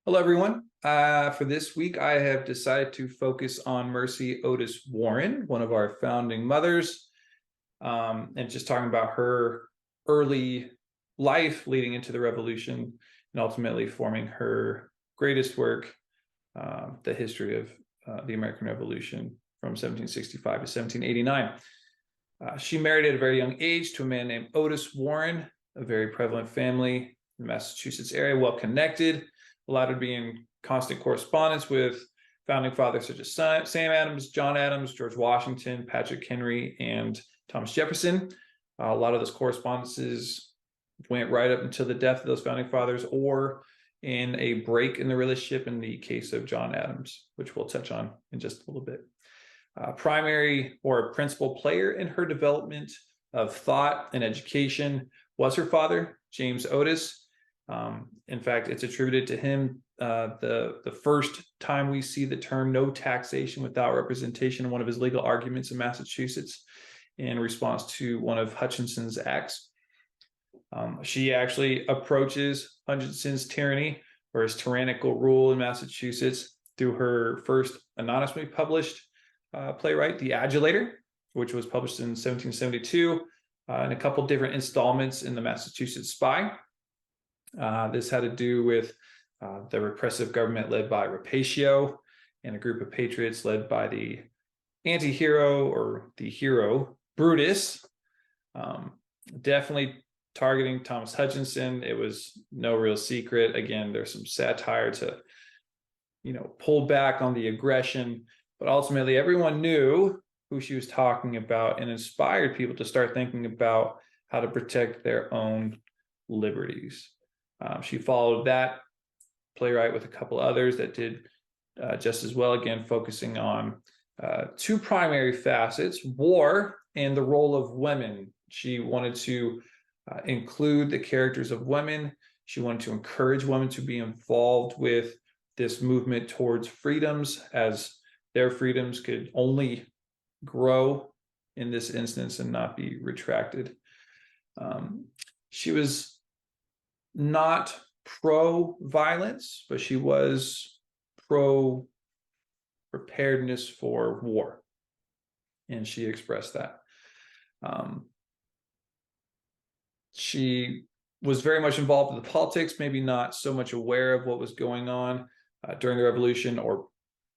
Hello, everyone. For this week, I have decided to focus on Mercy Otis Warren, one of our founding mothers, and just talking about her early life leading into the Revolution and ultimately forming her greatest work, the history of the American Revolution from 1765 to 1789. She married at a very young age to a man named Otis Warren, a very prevalent family in the Massachusetts area, well connected, allowed her to be in constant correspondence with founding fathers such as Sam Adams, John Adams, George Washington, Patrick Henry, and Thomas Jefferson. A lot of those correspondences went right up until the death of those founding fathers, or in a break in the relationship in the case of John Adams, which we'll touch on in just a little bit. Primary or principal player in her development of thought and education was her father, James Otis. In fact, it's attributed to him the first time we see the term "no taxation without representation" in one of his legal arguments in Massachusetts in response to one of Hutchinson's acts. She actually approaches Hutchinson's tyranny or his tyrannical rule in Massachusetts through her first anonymously published playwright, The Adulator, which was published in 1772 in a couple different installments in the Massachusetts Spy. This had to do with the repressive government led by Rapatio and a group of patriots led by the anti-hero or the hero Brutus, definitely targeting Thomas Hutchinson. It was no real secret. Again, there's some satire to, pull back on the aggression, but ultimately everyone knew who she was talking about and inspired people to start thinking about how to protect their own liberties. She followed that playwright with a couple others that did just as well, again, focusing on two primary facets: war and the role of women. She wanted to include the characters of women. She wanted to encourage women to be involved with this movement towards freedoms, as their freedoms could only grow in this instance and not be retracted. She was not pro-violence, but she was pro-preparedness for war, and she expressed that. She was very much involved in the politics, maybe not so much aware of what was going on during the revolution or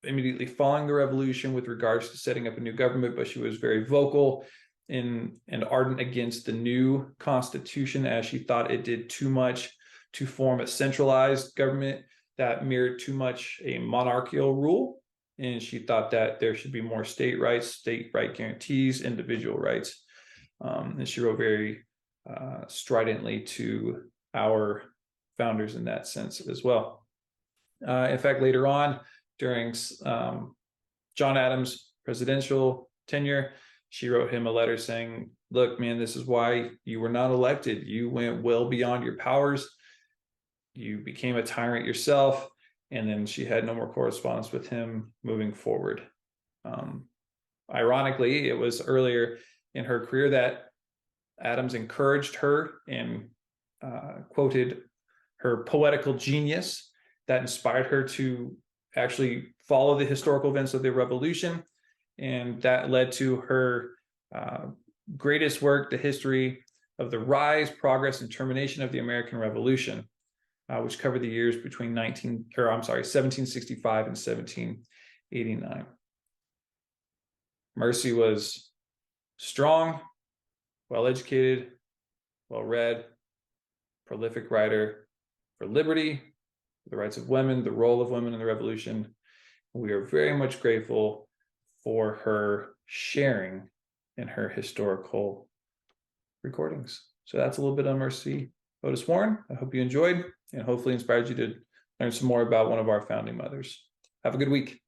immediately following the revolution with regards to setting up a new government, but she was very vocal and ardent against the new constitution, as she thought it did too much to form a centralized government that mirrored too much a monarchical rule. And she thought that there should be more state rights, state right guarantees, individual rights. And she wrote very stridently to our founders in that sense as well. In fact, later on, during John Adams' presidential tenure, she wrote him a letter saying, "Look, man, this is why you were not elected. You went well beyond your powers. You became a tyrant yourself." And then she had no more correspondence with him moving forward. Ironically, it was earlier in her career that Adams encouraged her and quoted her poetical genius that inspired her to actually follow the historical events of the revolution. And that led to her greatest work, The History of the Rise, Progress, and Termination of the American Revolution, which covered the years between 1765 and 1789. Mercy was strong, well-educated, well-read, prolific writer for liberty, the rights of women, the role of women in the revolution. We are very much grateful for her sharing in her historical recordings. So that's a little bit on Mercy Otis Warren. I hope you enjoyed and hopefully inspired you to learn some more about one of our founding mothers. Have a good week.